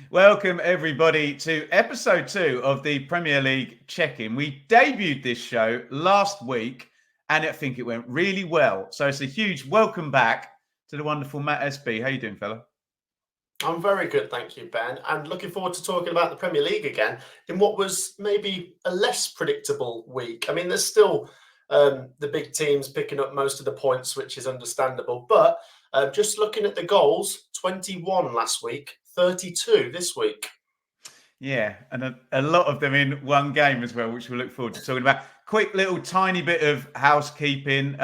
Welcome, everybody, to episode 2 of the Premier League check-in. We debuted this show last week, and I think it went really well. So it's a huge welcome back to the wonderful Matt SB. How you doing, fella? I'm very good, thank you, Ben. And looking forward to talking about the Premier League again in what was maybe a less predictable week. I mean, there's still the big teams picking up most of the points, which is understandable. But just looking at the goals, 21 last week, 32 this week. Yeah, and a lot of them in one game as well, which we'll look forward to talking about. Quick little tiny bit of housekeeping.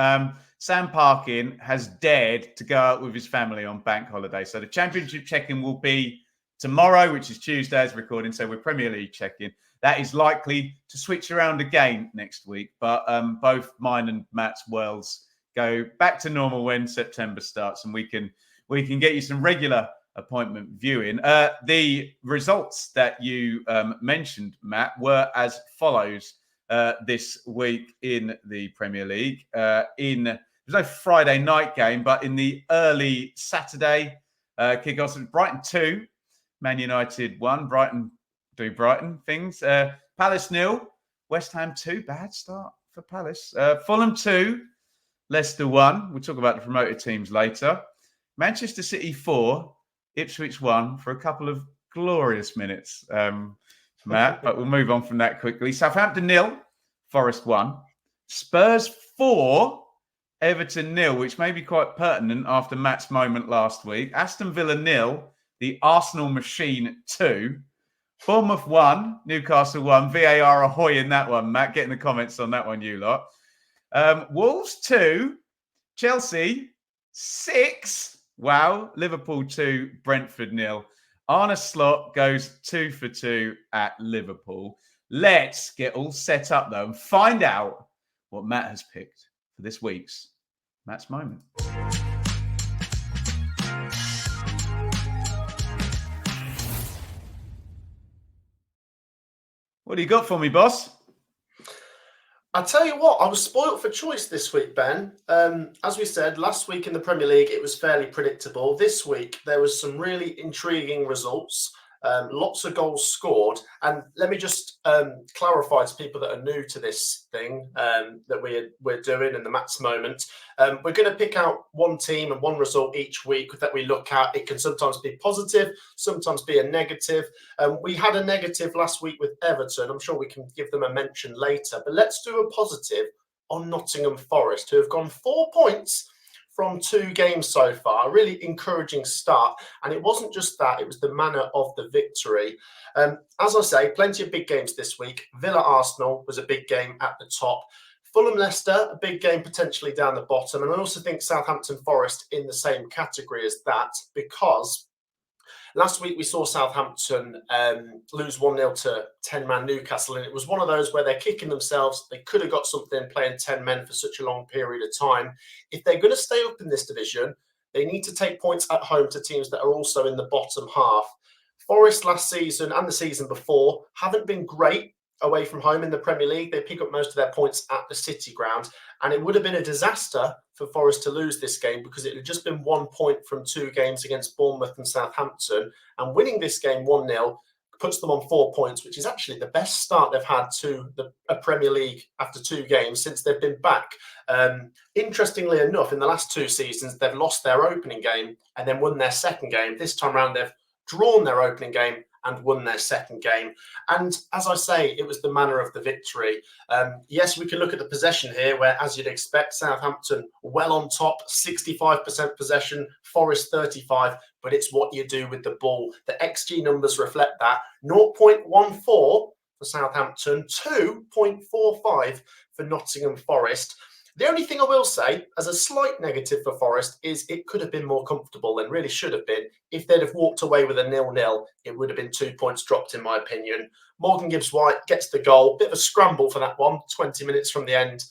Sam Parkin has dared to go out with his family on bank holiday. So the championship check-in will be tomorrow, which is Tuesday's recording. So we're Premier League check-in. That is likely to switch around again next week. But both mine and Matt's worlds go back to normal when September starts, and we can get you some regular appointment viewing. The results that you mentioned, Matt, were as follows this week in the Premier League. There's no Friday night game, but in the early Saturday kickoffs, Brighton 2, Man United 1. Brighton do Brighton things. Palace 0, West Ham 2. Bad start for Palace. Fulham 2, Leicester 1. We'll talk about the promoted teams later. Manchester City 4, Ipswich 1 for a couple of glorious minutes, Matt, but we'll move on from that quickly. Southampton 0, Forest 1. Spurs 4, Everton 0, which may be quite pertinent after Matt's moment last week. Aston Villa 0, the Arsenal machine 2. Bournemouth 1, Newcastle 1. VAR ahoy in that one, Matt. Get in the comments on that one, you lot. Wolves 2, Chelsea 6. Wow. Liverpool 2, Brentford 0. Arne Slot goes 2 for 2 at Liverpool. Let's get all set up, though, and find out what Matt has picked for this week's Matt's Moment. What do you got for me, boss? I'll tell you what, I was spoilt for choice this week, Ben. As we said, last week in the Premier League, it was fairly predictable. This week, there was some really intriguing results, lots of goals scored. And let me just clarify to people that are new to this thing that we're doing in the Matt's Moment. We're going to pick out one team and one result each week that we look at. It can sometimes be positive, sometimes be a negative. We had a negative last week with Everton. I'm sure we can give them a mention later. But let's do a positive on Nottingham Forest, who have gone 4 points from 2 games so far. A really encouraging start. And it wasn't just that, it was the manner of the victory. As I say, plenty of big games this week. Villa-Arsenal was a big game at the top. Fulham-Leicester, a big game potentially down the bottom. And I also think Southampton-Forest in the same category as that, because last week we saw Southampton lose 1-0 to 10-man Newcastle, and it was one of those where they're kicking themselves. They could have got something playing 10 men for such a long period of time. If they're going to stay up in this division, they need to take points at home to teams that are also in the bottom half. Forest last season and the season before haven't been great away from home in the Premier League. They pick up most of their points at the City ground, and it would have been a disaster for Forest to lose this game because it had just been 1 point from 2 games against Bournemouth and Southampton, and winning this game 1-0 puts them on 4 points, which is actually the best start they've had to a Premier League after 2 games since they've been back. Interestingly enough, in the last 2 seasons, they've lost their opening game and then won their second game. This time around, they've drawn their opening game and won their second game. And as I say, it was the manner of the victory. Yes, we can look at the possession here, where, as you'd expect, Southampton well on top, 65% possession, Forest 35%, but it's what you do with the ball. The XG numbers reflect that. 0.14 for Southampton, 2.45 for Nottingham Forest. The only thing I will say, as a slight negative for Forest, is it could have been more comfortable and really should have been. If they'd have walked away with a 0-0, it would have been 2 points dropped, in my opinion. Morgan Gibbs-White gets the goal. Bit of a scramble for that one, 20 minutes from the end.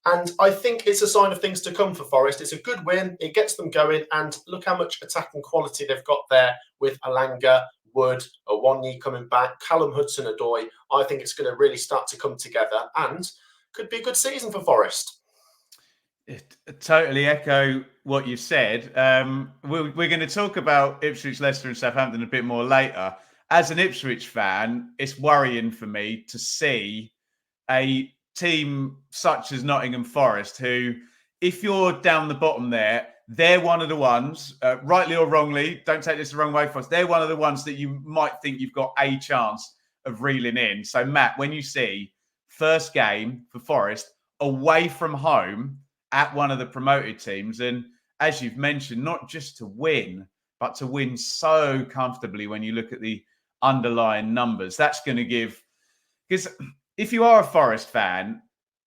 And I think it's a sign of things to come for Forest. It's a good win. It gets them going. And look how much attacking quality they've got there with Alanga, Wood, Awonyi coming back, Callum Hudson-Odoi. I think it's going to really start to come together and could be a good season for Forest. Totally echo what you said. We're going to talk about Ipswich, Leicester and Southampton a bit more later. as an Ipswich fan, it's worrying for me to see a team such as Nottingham Forest, who, if you're down the bottom there, they're one of the ones, rightly or wrongly, don't take this the wrong way for us, they're one of the ones that you might think you've got a chance of reeling in. So, Matt, when you see first game for Forest away from home at one of the promoted teams, and as you've mentioned, not just to win, but to win so comfortably when you look at the underlying numbers, that's going to give, because if you are a Forest fan,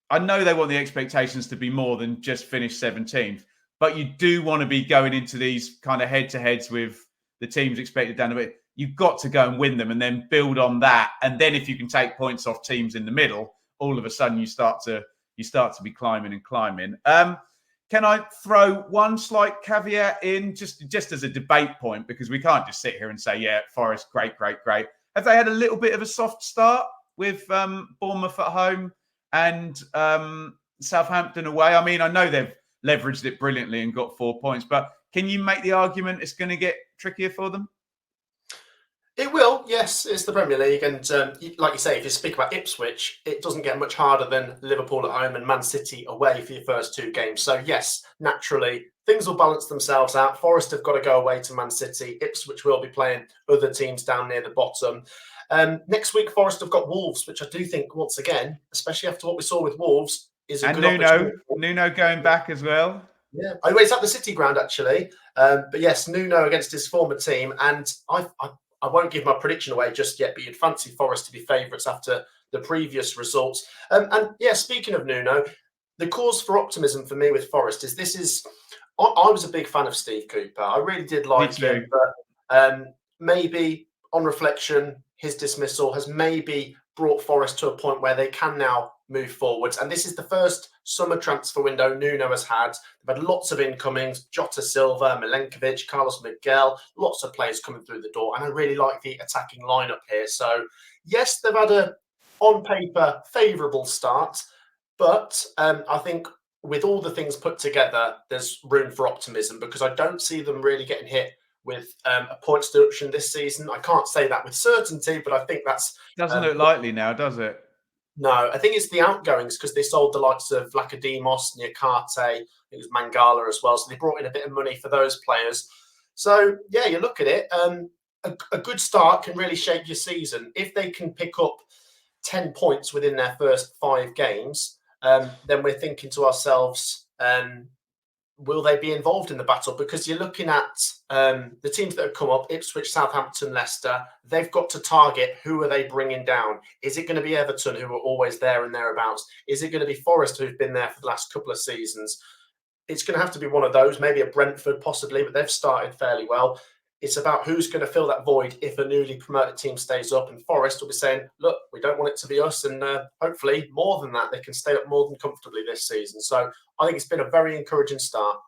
I know they want the expectations to be more than just finish 17th, but you do want to be going into these kind of head-to-heads with the teams expected down the way. You've got to go and win them and then build on that. And then if you can take points off teams in the middle, all of a sudden you start to be climbing and climbing. Can I throw one slight caveat in just as a debate point, because we can't just sit here and say, yeah, Forest, great. Have they had a little bit of a soft start with Bournemouth at home and Southampton away? I mean, I know they've leveraged it brilliantly and got 4 points, but can you make the argument it's going to get trickier for them? It will, yes. It's the Premier League, and like you say, if you speak about Ipswich, it doesn't get much harder than Liverpool at home and Man City away for your first two games. So yes, naturally, things will balance themselves out. Forest have got to go away to Man City. Ipswich will be playing other teams down near the bottom. Next week, Forest have got Wolves, which I do think, once again, especially after what we saw with Wolves, is a good opportunity. Nuno going back as well. Yeah, he's at the City ground actually. But yes, Nuno against his former team, and I won't give my prediction away just yet, but you'd fancy Forest to be favourites after the previous results. And yeah, speaking of Nuno, the cause for optimism for me with Forest is I was a big fan of Steve Cooper. I really did like him, but maybe on reflection, his dismissal has maybe brought Forest to a point where they can now move forwards. And this is the first summer transfer window Nuno has had. They've had lots of incomings, Jota Silva, Milenkovic, Carlos Miguel, lots of players coming through the door. And I really like the attacking lineup here. So yes, they've had a, on paper, favourable start. But I think with all the things put together, there's room for optimism, because I don't see them really getting hit with a points deduction this season. I can't say that with certainty, but I think that's... Doesn't look likely now, does it? No, I think it's the outgoings, because they sold the likes of Lacademos, Niakate, I think it was Mangala as well. So they brought in a bit of money for those players. So, yeah, you look at it, a good start can really shape your season. If they can pick up 10 points within their first 5 games, then we're thinking to ourselves, will they be involved in the battle? Because you're looking at the teams that have come up, Ipswich, Southampton, Leicester. They've got to target who are they bringing down. Is it going to be Everton, who are always there and thereabouts? Is it going to be Forest, who've been there for the last couple of seasons? It's going to have to be one of those, maybe a Brentford possibly, but they've started fairly well. It's about who's going to fill that void if a newly promoted team stays up. And Forest will be saying, look, we don't want it to be us. And hopefully more than that, they can stay up more than comfortably this season. So I think it's been a very encouraging start.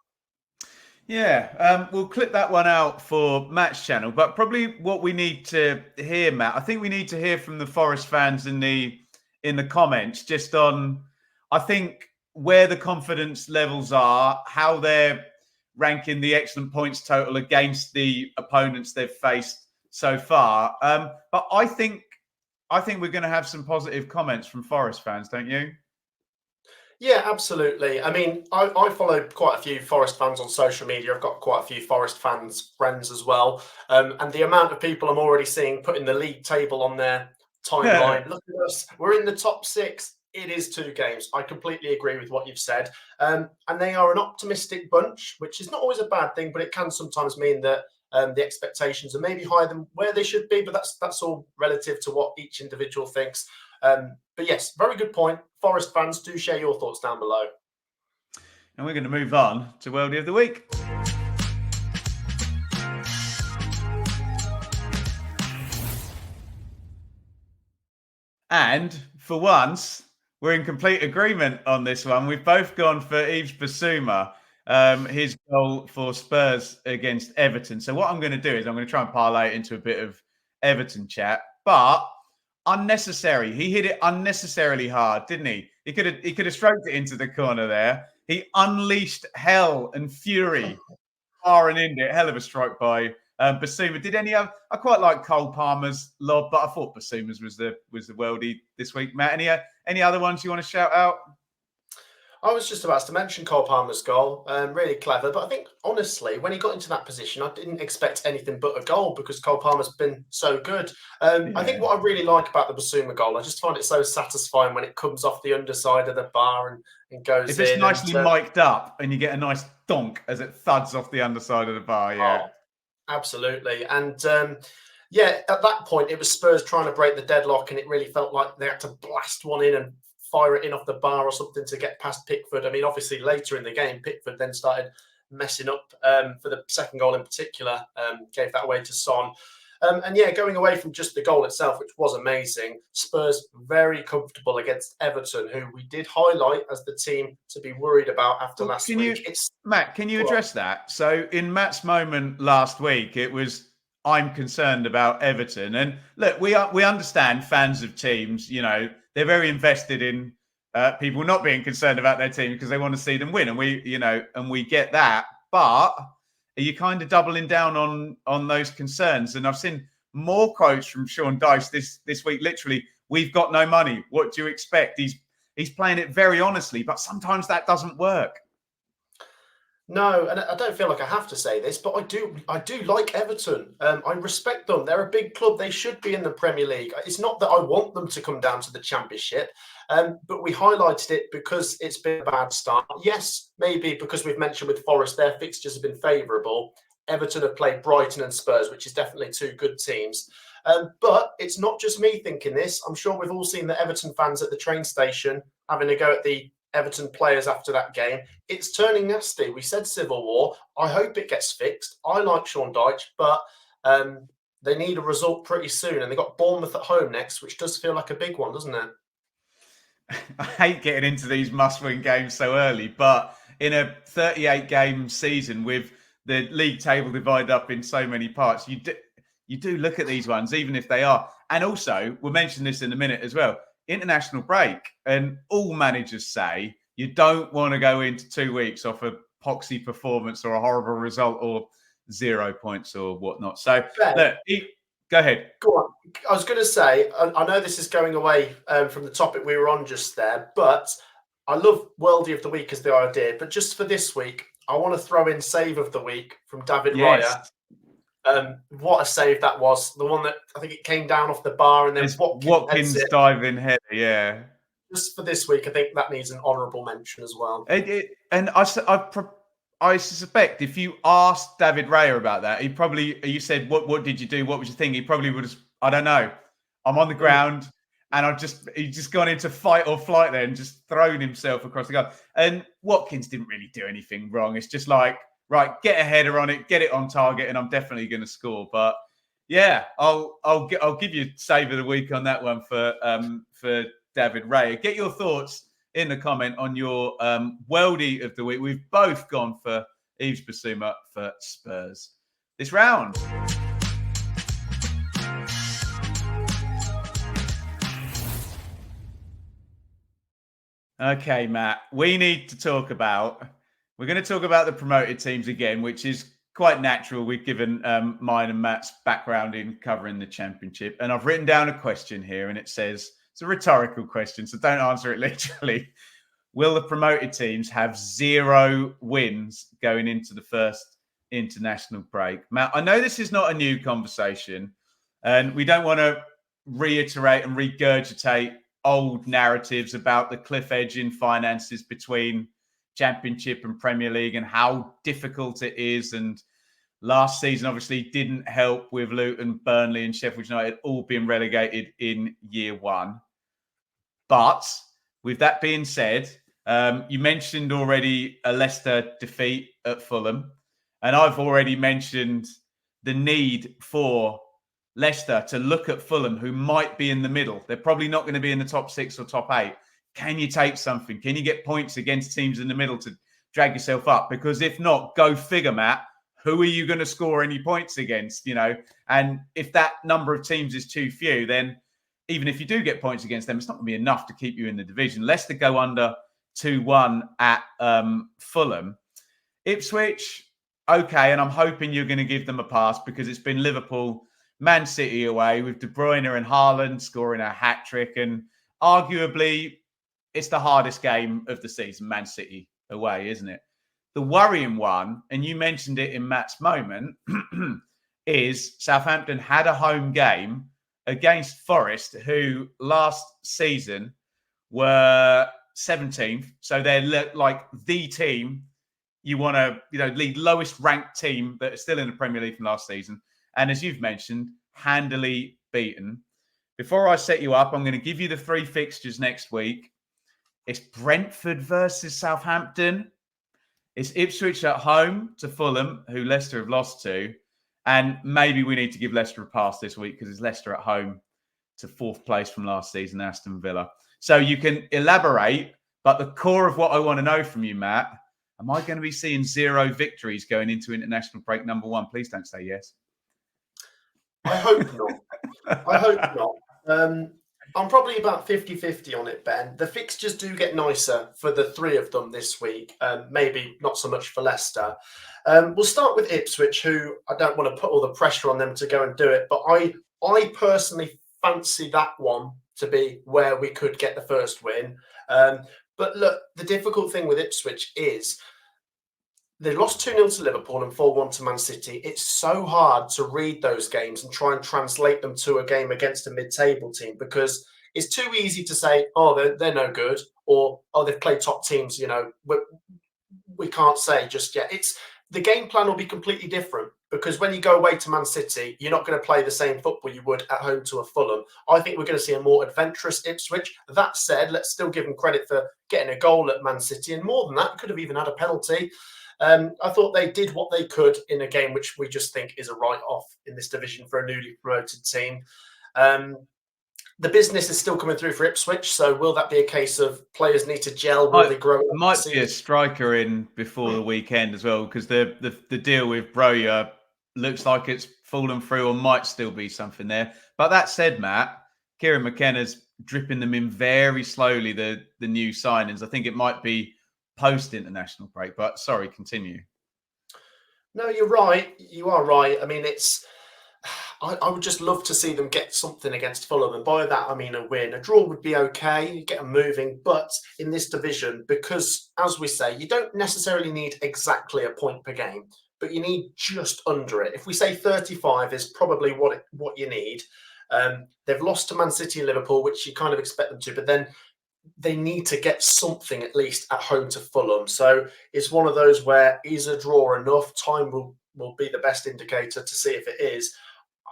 Yeah, we'll clip that one out for Matt's channel. But probably what we need to hear, Matt, I think we need to hear from the Forest fans in the comments, just on, I think, where the confidence levels are, how they're ranking the excellent points total against the opponents they've faced so far. But I think we're going to have some positive comments from Forest fans, don't you? Yeah, absolutely. I mean, I follow quite a few Forest fans on social media. I've got quite a few Forest fans friends as well. And the amount of people I'm already seeing putting the league table on their timeline. Look at us. We're in the top 6. It is 2 games. I completely agree with what you've said. And they are an optimistic bunch, which is not always a bad thing, but it can sometimes mean that the expectations are maybe higher than where they should be. But that's all relative to what each individual thinks. But yes, very good point. Forest fans, do share your thoughts down below. And we're going to move on to Worldie of the Week. And for once, we're in complete agreement on this one. We've both gone for Yves Bissouma, his goal for Spurs against Everton. So what I'm going to do is I'm going to try and parlay it into a bit of Everton chat. But unnecessary. He hit it unnecessarily hard, didn't he? He could have stroked it into the corner there. He unleashed hell and fury far and in it. Hell of a strike by Basuma. Did any other? I quite like Cole Palmer's lob, but I thought Basuma's was the worldie this week. Matt, any other ones you want to shout out? I was just about to mention Cole Palmer's goal. Really clever. But I think, honestly, when he got into that position, I didn't expect anything but a goal because Cole Palmer's been so good. I think what I really like about the Basuma goal, I just find it so satisfying when it comes off the underside of the bar and goes if in. If it's nicely mic'd up and you get a nice donk as it thuds off the underside of the bar, yeah. Oh, absolutely. And yeah, at that point, it was Spurs trying to break the deadlock, and it really felt like they had to blast one in and fire it in off the bar or something to get past Pickford. I mean, obviously, later in the game, Pickford then started messing up for the second goal in particular, gave that away to Son. And yeah, going away from just the goal itself, which was amazing, Spurs very comfortable against Everton, who we did highlight as the team to be worried about after last week. Matt, can you address that? So in Matt's moment last week, it was, I'm concerned about Everton. And look, we understand fans of teams, they're very invested in people not being concerned about their team because they want to see them win. And we get that. But are you kind of doubling down on those concerns? And I've seen more quotes from Sean Dyche this week. Literally, we've got no money. What do you expect? He's playing it very honestly, but sometimes that doesn't work. No, and I don't feel like I have to say this, but I do like Everton. I respect them. They're a big club. They should be in the Premier League. It's not that I want them to come down to the Championship, but we highlighted it because it's been a bad start. Yes, maybe because we've mentioned with Forest, their fixtures have been favourable. Everton have played Brighton and Spurs, which is definitely two good teams. But it's not just me thinking this. I'm sure we've all seen the Everton fans at the train station having a go at the Everton players after that game. It's turning nasty. We said civil war. I hope it gets fixed. I like Sean Dyche, but they need a result pretty soon. And they got Bournemouth at home next, which does feel like a big one, doesn't it? I hate getting into these must-win games so early, but in a 38-game season with the league table divided up in so many parts, you do look at these ones, even if they are. And also, we'll mention this in a minute as well, international break. And all managers say you don't want to go into 2 weeks off a poxy performance or a horrible result or 0 points or whatnot. So, look, go ahead. Go on. I was going to say, I know this is going away from the topic we were on just there, but I love Worldie of the Week as the idea. But just for this week, I want to throw in Save of the Week from David Raya. What a save that was. The one that I think it came down off the bar and then Watkins diving header, yeah. Just for this week, I think that needs an honourable mention as well. And I suspect if you asked David Raya about that, he probably, you said, what did you do? What was your thing? He probably would have, I don't know. I'm on the ground and he's just gone into fight or flight there and just thrown himself across the goal. And Watkins didn't really do anything wrong. It's just like, right, get a header on it, get it on target, and I'm definitely going to score. But yeah, I'll give you Save of the Week on that one for David Raya. Get your thoughts in the comment on your Worldie of the Week. We've both gone for Yves Bissouma for Spurs this round. Okay, Matt, we're going to talk about the promoted teams again, which is quite natural. We've given mine and Matt's background in covering the Championship. And I've written down a question here and it says, it's a rhetorical question, so don't answer it literally. Will the promoted teams have 0 wins going into the first international break? Matt, I know this is not a new conversation and we don't want to reiterate and regurgitate old narratives about the cliff edge in finances between Championship and Premier League and how difficult it is. And last season obviously didn't help with Luton, Burnley and Sheffield United all being relegated in year one. But with that being said, you mentioned already a Leicester defeat at Fulham. And I've already mentioned the need for Leicester to look at Fulham, who might be in the middle. They're probably not going to be in the top 6 or top 8. Can you take something? Can you get points against teams in the middle to drag yourself up? Because if not, go figure, Matt, who are you going to score any points against? And if that number of teams is too few, then even if you do get points against them, it's not going to be enough to keep you in the division. Leicester go under 2-1 at Fulham. Ipswich, okay, and I'm hoping you're going to give them a pass because it's been Liverpool, Man City away with De Bruyne and Haaland scoring a hat trick, and arguably it's the hardest game of the season, Man City away, isn't it? The worrying one, and you mentioned it in Matt's moment, is Southampton had a home game against Forest, who last season were 17th. So they're like the team you want to, lead lowest ranked team that is still in the Premier League from last season. And as you've mentioned, handily beaten. Before I set you up, I'm going to give you the 3 fixtures next week. It's Brentford versus Southampton. It's Ipswich at home to Fulham, who Leicester have lost to. And maybe we need to give Leicester a pass this week because it's Leicester at home to 4th place from last season, Aston Villa. So you can elaborate, but the core of what I want to know from you, Matt, am I going to be seeing 0 victories going into international break number 1? Please don't say yes. I hope not. I hope not. I'm probably about 50-50 on it, Ben. The fixtures do get nicer for the 3 of them this week. Maybe not so much for Leicester. We'll start with Ipswich, who I don't want to put all the pressure on them to go and do it, but I personally fancy that one to be where we could get the first win. But look, the difficult thing with Ipswich is they lost 2-0 to Liverpool and 4-1 to Man City. It's so hard to read those games and try and translate them to a game against a mid-table team because it's too easy to say, oh, they're no good, or, oh, they've played top teams, we can't say just yet. The game plan will be completely different because when you go away to Man City, you're not going to play the same football you would at home to a Fulham. I think we're going to see a more adventurous Ipswich. That said, let's still give them credit for getting a goal at Man City. And more than that, could have even had a penalty. I thought they did what they could in a game which we just think is a write-off in this division for a newly promoted team. The business is still coming through for Ipswich, so will that be a case of players need to gel? Will they grow? Might be a striker in before the weekend as well, because the deal with Broja looks like it's fallen through or might still be something there. But that said, Matt, Kieran McKenna's dripping them in very slowly, the new signings. I think it might be post-international break, but sorry, continue. No, you're right. You are right. I mean, I would just love to see them get something against Fulham. And by that, I mean a win. A draw would be okay. You get them moving. But in this division, because, as we say, you don't necessarily need exactly a point per game, but you need just under it. If we say 35 is probably what you need. They've lost to Man City and Liverpool, which you kind of expect them to. But then they need to get something at least at home to Fulham. So it's one of those where is a draw enough? Time will be the best indicator to see if it is.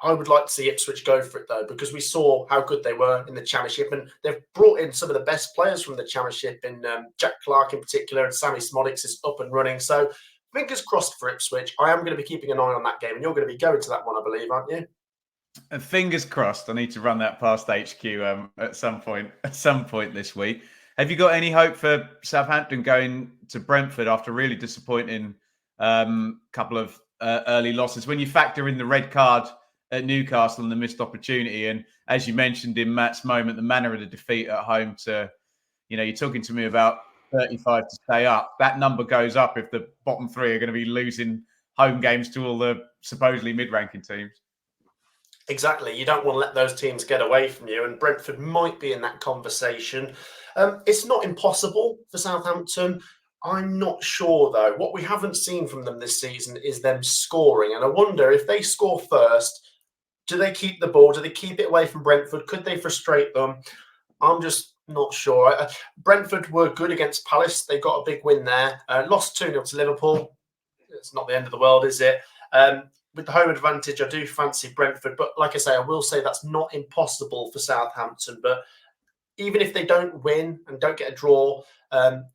I would like to see Ipswich go for it, though, because we saw how good they were in the Championship, and they've brought in some of the best players from the Championship, in Jack Clark in particular, and Sammy Smodics is up and running. So fingers crossed for Ipswich. I am going to be keeping an eye on that game, and you're going to be going to that one, I believe, aren't you? And fingers crossed. I need to run that past HQ at some point this week. Have you got any hope for Southampton going to Brentford after a really disappointing couple of early losses? When you factor in the red card at Newcastle and the missed opportunity, and as you mentioned in Matt's moment, the manner of the defeat at home to, you're talking to me about 35 to stay up. That number goes up if the bottom 3 are going to be losing home games to all the supposedly mid-ranking teams. Exactly. You don't want to let those teams get away from you, and Brentford might be in that conversation. It's not impossible for Southampton. I'm not sure, though. What we haven't seen from them this season is them scoring, and I wonder if they score first, do they keep the ball? Do they keep it away from Brentford? Could they frustrate them? I'm just not sure. Brentford were good against Palace. They got a big win there. Lost 2-0 to Liverpool. It's not the end of the world, is it? With the home advantage, I do fancy Brentford. But like I say, I will say that's not impossible for Southampton. But even if they don't win and don't get a draw,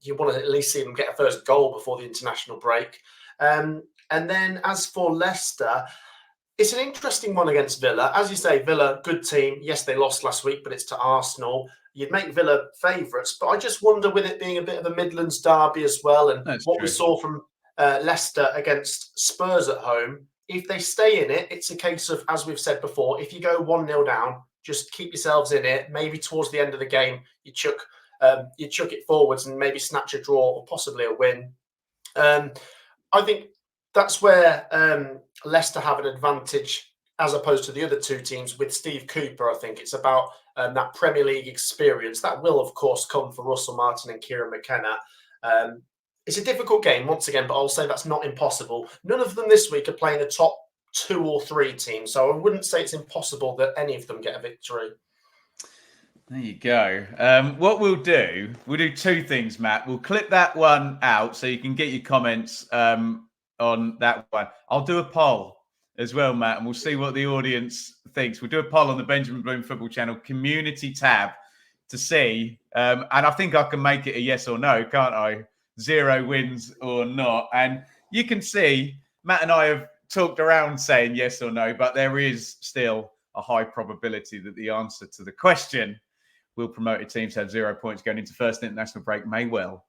you want to at least see them get a first goal before the international break. And then as for Leicester, it's an interesting one against Villa. As you say, Villa, good team. Yes, they lost last week, but it's to Arsenal. You'd make Villa favourites. But I just wonder, with it being a bit of a Midlands derby as well, and That's what true. we saw from Leicester against Spurs at home, if they stay in it, it's a case of, as we've said before, if you go 1-0 down, just keep yourselves in it. Maybe towards the end of the game, you chuck it forwards and maybe snatch a draw or possibly a win. I think that's where Leicester have an advantage as opposed to the other two teams with Steve Cooper. I think it's about that Premier League experience. That will, of course, come for Russell Martin and Kieran McKenna. It's a difficult game, once again, but I'll say that's not impossible. None of them this week are playing a top 2 or 3 team, so I wouldn't say it's impossible that any of them get a victory. There you go. What we'll do 2 things, Matt. We'll clip that one out so you can get your comments on that one. I'll do a poll as well, Matt, and we'll see what the audience thinks. We'll do a poll on the Benjamin Bloom Football Channel community tab to see. And I think I can make it a yes or no, can't I? 0 wins or not. And you can see Matt and I have talked around saying yes or no, but there is still a high probability that the answer to the question, will promoted teams have 0 points going into first international break, may well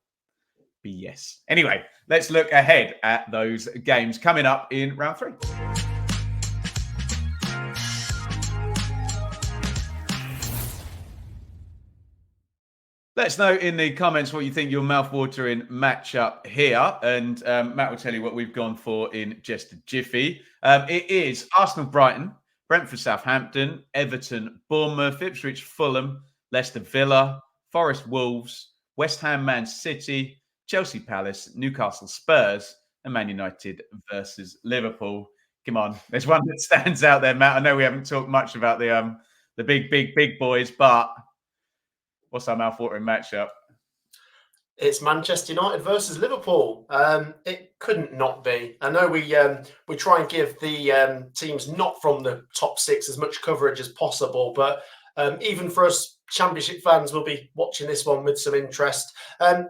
be yes. Anyway, let's look ahead at those games coming up in round 3. Let us know in the comments what you think your mouth-watering matchup here. And Matt will tell you what we've gone for in just a jiffy. It is Arsenal-Brighton, Brentford-Southampton, Everton-Bournemouth, Ipswich-Fulham, Leicester-Villa, Forest-Wolves, West Ham-Man City, Chelsea-Palace, Newcastle-Spurs, and Man United versus Liverpool. Come on, there's one that stands out there, Matt. I know we haven't talked much about the big boys, but what's our mouth-watering matchup? It's Manchester United versus Liverpool. It couldn't not be. I know we try and give the teams not from the top 6 as much coverage as possible, but even for us Championship fans, we'll be watching this one with some interest.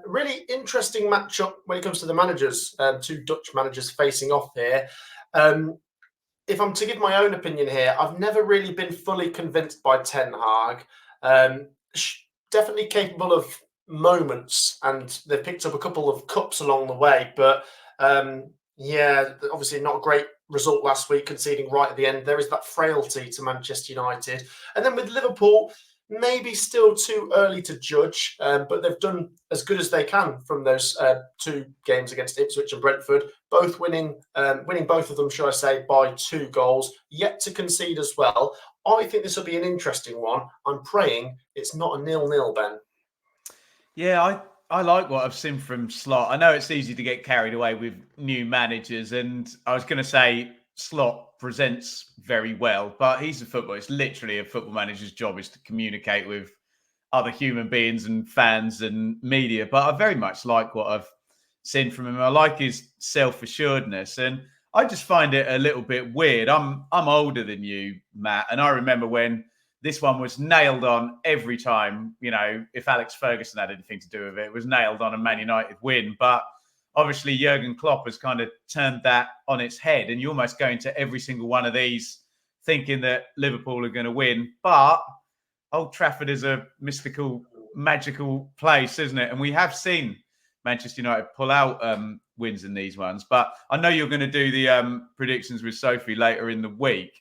Really interesting matchup when it comes to the managers. 2 Dutch managers facing off here. If I'm to give my own opinion here, I've never really been fully convinced by Ten Hag. Definitely capable of moments, and they've picked up a couple of cups along the way, but obviously not a great result last week, conceding right at the end. There is that frailty to Manchester United. And then with Liverpool, maybe still too early to judge, but they've done as good as they can from those 2 games against Ipswich and Brentford, both winning both of them, shall I say, by 2 goals, yet to concede as well. I think this will be an interesting one. I'm praying it's not a 0-0, Ben. Yeah, I like what I've seen from Slot. I know it's easy to get carried away with new managers, and I was going to say Slot presents very well, but he's a footballer. It's literally a football manager's job is to communicate with other human beings and fans and media. But I very much like what I've seen from him. I like his self-assuredness, and I just find it a little bit weird. I'm older than you, Matt, and I remember when this one was nailed on every time. You know, if Alex Ferguson had anything to do with it, it was nailed on a Man United win. But obviously, Jurgen Klopp has kind of turned that on its head, and you almost go into every single one of these thinking that Liverpool are going to win. But Old Trafford is a mystical, magical place, isn't it? And we have seen Manchester United pull out wins in these ones. But I know you're going to do the predictions with Sophie later in the week.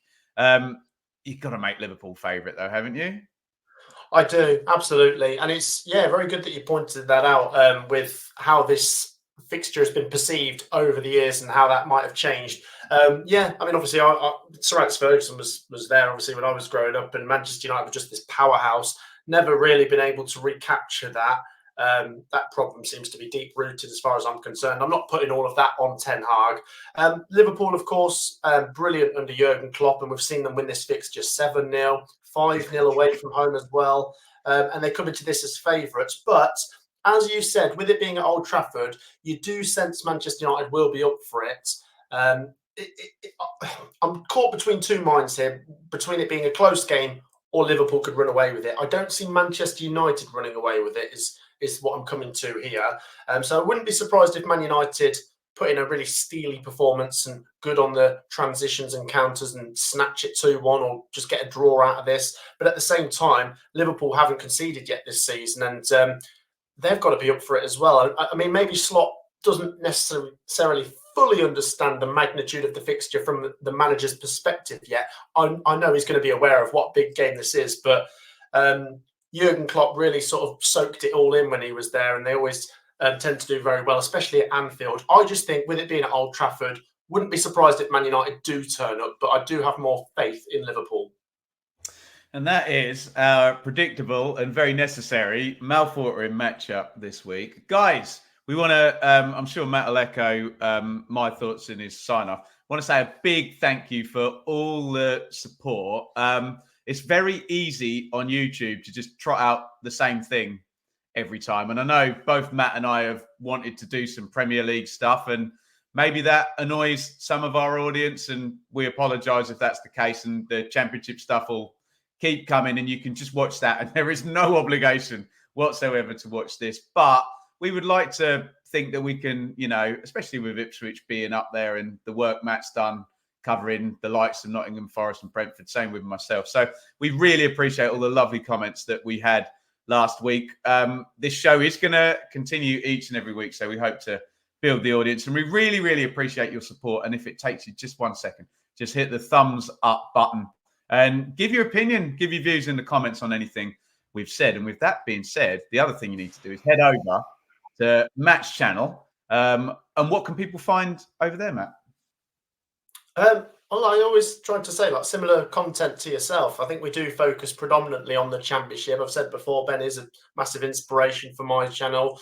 You've got to make Liverpool favourite, though, haven't you? I do, absolutely. And it's, very good that you pointed that out with how this fixture has been perceived over the years and how that might have changed. I mean, obviously, Sir Alex Ferguson was there, obviously, when I was growing up, and Manchester United was just this powerhouse. Never really been able to recapture that. That problem seems to be deep-rooted as far as I'm concerned. I'm not putting all of that on Ten Hag. Liverpool, of course, brilliant under Jurgen Klopp, and we've seen them win this fixture 7-0, 5-0 away from home as well. And they come into this as favourites. But as you said, with it being at Old Trafford, you do sense Manchester United will be up for it. I'm caught between 2 minds here, between it being a close game or Liverpool could run away with it. I don't see Manchester United running away with it, is what I'm coming to here. So I wouldn't be surprised if Man United put in a really steely performance and good on the transitions and counters and snatch it 2-1 or just get a draw out of this. But at the same time, Liverpool haven't conceded yet this season, and they've got to be up for it as well. I mean, maybe Slot doesn't necessarily fully understand the magnitude of the fixture from the manager's perspective yet. I know he's going to be aware of what big game this is, but Jurgen Klopp really sort of soaked it all in when he was there, and they always tend to do very well, especially at Anfield. I just think with it being at Old Trafford, wouldn't be surprised if Man United do turn up, but I do have more faith in Liverpool. And that is our predictable and very necessary mouthwatering matchup this week. Guys, we want to, I'm sure Matt will echo my thoughts in his sign-off. I want to say a big thank you for all the support. It's very easy on YouTube to just trot out the same thing every time. And I know both Matt and I have wanted to do some Premier League stuff, and maybe that annoys some of our audience, and we apologise if that's the case, and the Championship stuff will keep coming and you can just watch that, and there is no obligation whatsoever to watch this. But we would like to think that we can, especially with Ipswich being up there and the work Matt's done covering the likes of Nottingham Forest and Brentford, same with myself. So we really appreciate all the lovely comments that we had last week. This show is going to continue each and every week, so we hope to build the audience, and we really, really appreciate your support. And if it takes you just 1 second, just hit the thumbs up button and give your opinion, give your views in the comments on anything we've said. And with that being said, the other thing you need to do is head over to Matt's channel. And what can people find over there, Matt? Well, I always try to say, similar content to yourself. I think we do focus predominantly on the Championship. I've said before, Ben is a massive inspiration for my channel.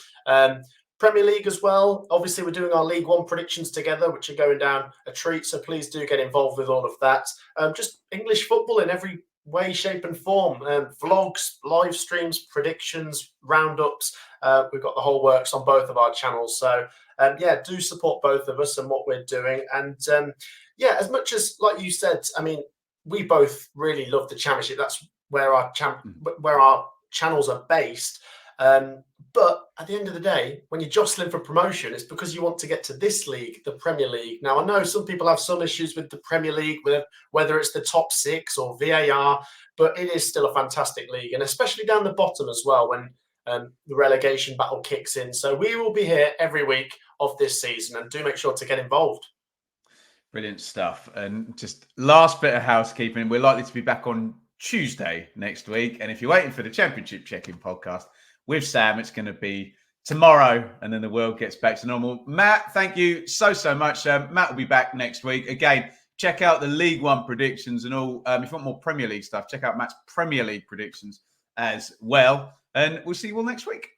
Premier League as well. Obviously, we're doing our League One predictions together, which are going down a treat. So please do get involved with all of that. Just English football in every way, shape and form. Vlogs, live streams, predictions, roundups. We've got the whole works on both of our channels. So do support both of us and what we're doing. And as much as, like you said, I mean, we both really love the Championship. That's where our channels are based. But at the end of the day, when you're jostling for promotion, it's because you want to get to this league, the Premier League. Now, I know some people have some issues with the Premier League, whether it's the top 6 or VAR, but it is still a fantastic league, and especially down the bottom as well when the relegation battle kicks in. So we will be here every week of this season, and do make sure to get involved. Brilliant stuff. And just last bit of housekeeping, we're likely to be back on Tuesday next week. And if you're waiting for the Championship Check-In podcast with Sam, it's going to be tomorrow, and then the world gets back to normal. Matt, thank you so much. Matt will be back next week. Again, check out the League One predictions and all. If you want more Premier League stuff, check out Matt's Premier League predictions as well. And we'll see you all next week.